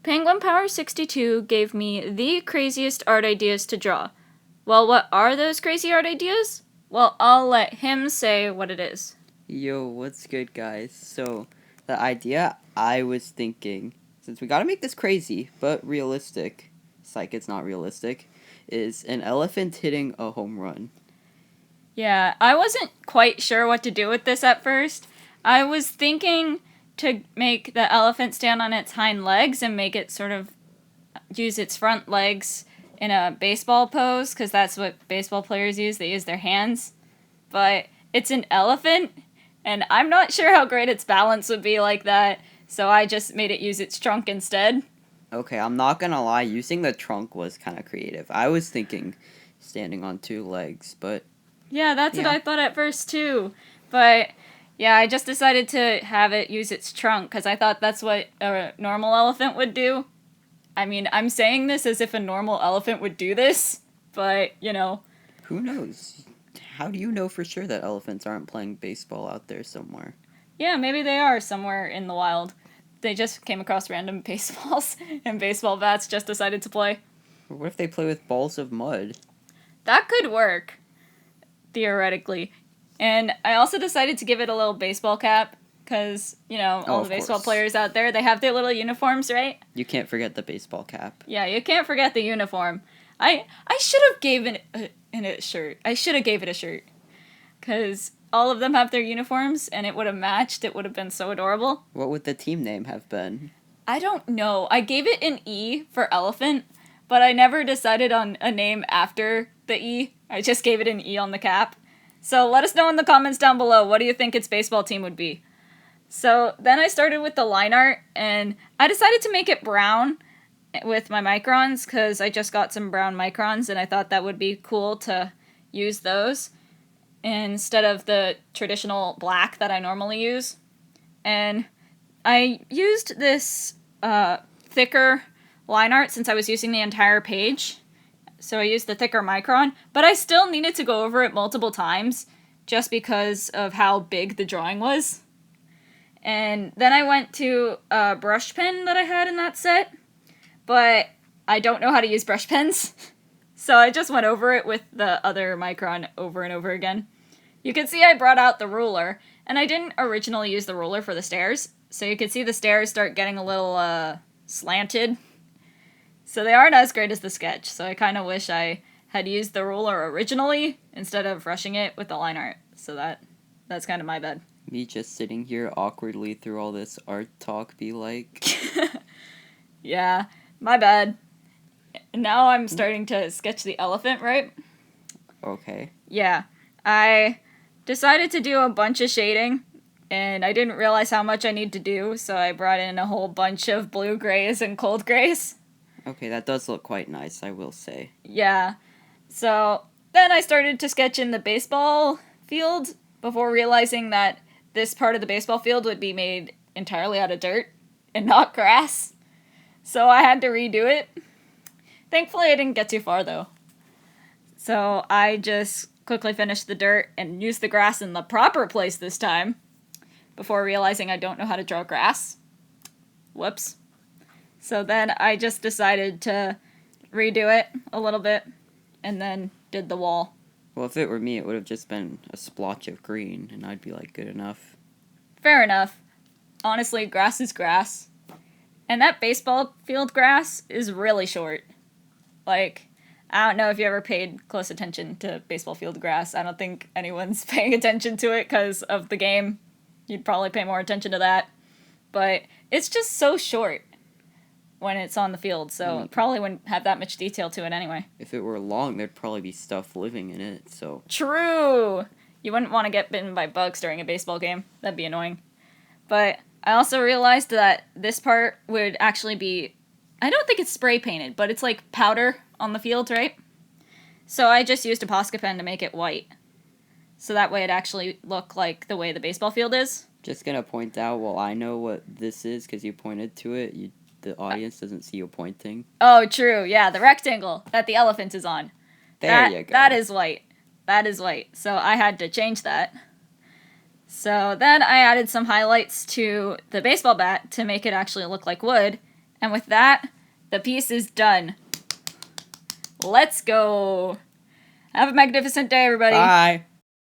Penguin Power62 gave me the craziest art ideas to draw. Well, what are those crazy art ideas? Well, I'll let him say what it is. Yo, what's good, guys? So, the idea I was thinking, since we gotta make this crazy, but realistic, psych, it's not realistic, is an elephant hitting a home run. Yeah, I wasn't quite sure what to do with this at first. I was thinking to make the elephant stand on its hind legs and make it sort of use its front legs in a baseball pose, because that's what baseball players use. They use their hands. But it's an elephant, and I'm not sure how great its balance would be like that, so I just made it use its trunk instead. Okay, I'm not gonna lie, using the trunk was kind of creative. I was thinking standing on two legs, but... Yeah, that's what I thought at first, too. But, yeah, I just decided to have it use its trunk, because I thought that's what a normal elephant would do. I mean, I'm saying this as if a normal elephant would do this, but, you know. Who knows? How do you know for sure that elephants aren't playing baseball out there somewhere? Yeah, maybe they are somewhere in the wild. They just came across random baseballs, and baseball bats just decided to play. Or what if they play with balls of mud? That could work, theoretically. And I also decided to give it a little baseball cap, because, you know, all the baseball players out there, they have their little uniforms, right? You can't forget the baseball cap. Yeah, you can't forget the uniform. I should have given it a shirt. I should have gave it a shirt. Because all of them have their uniforms, and it would have matched. It would have been so adorable. What would the team name have been? I don't know. I gave it an E for elephant, but I never decided on a name after the E. I just gave it an E on the cap. So let us know in the comments down below, what do you think its baseball team would be? So then I started with the line art, and I decided to make it brown with my microns, because I just got some brown microns, and I thought that would be cool to use those instead of the traditional black that I normally use. And I used this thicker line art since I was using the entire page. So I used the thicker micron, but I still needed to go over it multiple times just because of how big the drawing was. And then I went to a brush pen that I had in that set, but I don't know how to use brush pens. So I just went over it with the other micron over and over again. You can see I brought out the ruler, and I didn't originally use the ruler for the stairs, so you can see the stairs start getting a little slanted. So they aren't as great as the sketch, so I kind of wish I had used the ruler originally instead of rushing it with the line art. So that's kind of my bad. Me just sitting here awkwardly through all this art talk be like... Yeah, my bad. Now I'm starting to sketch the elephant, right? Okay. Yeah, I decided to do a bunch of shading, and I didn't realize how much I need to do, so I brought in a whole bunch of blue grays and cold grays. Okay, that does look quite nice, I will say. Yeah, so then I started to sketch in the baseball field before realizing that this part of the baseball field would be made entirely out of dirt and not grass. So I had to redo it. Thankfully, I didn't get too far, though. So I just quickly finished the dirt and used the grass in the proper place this time before realizing I don't know how to draw grass. Whoops. So then I just decided to redo it a little bit and then did the wall. Well, if it were me, it would have just been a splotch of green, and I'd be like, good enough. Fair enough. Honestly, grass is grass. And that baseball field grass is really short. Like, I don't know if you ever paid close attention to baseball field grass. I don't think anyone's paying attention to it because of the game. You'd probably pay more attention to that. But it's just so short when it's on the field, so it probably wouldn't have that much detail to it anyway. If it were long, there'd probably be stuff living in it, so... True! You wouldn't want to get bitten by bugs during a baseball game. That'd be annoying. But I also realized that this part would actually be... I don't think it's spray painted, but it's like powder on the field, right? So I just used a Posca pen to make it white. So that way it actually looked like the way the baseball field is. Just gonna point out, well, I know what this is because you pointed to it. The audience doesn't see you pointing. Oh, true. Yeah, the rectangle that the elephant is on. There you go. That is white. That is white. So I had to change that. So then I added some highlights to the baseball bat to make it actually look like wood. And with that, the piece is done. Let's go. Have a magnificent day, everybody. Bye.